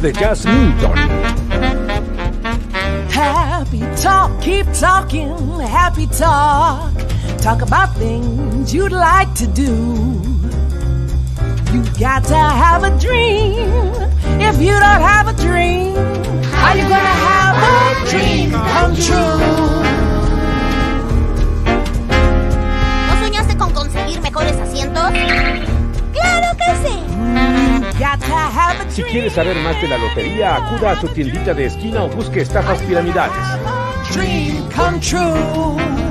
de Jazz Newton. Happy talk, keep talking, happy talk. Talk about things you'd like to do. You got to have a dream. If you don't have a dream, how you gonna have a dream come true? ¿No soñaste con conseguir mejores asientos? ¡Claro que sí! Si quieres saber más de la lotería, acuda a su tiendita de esquina o busque estafas piramidales. Dream come true.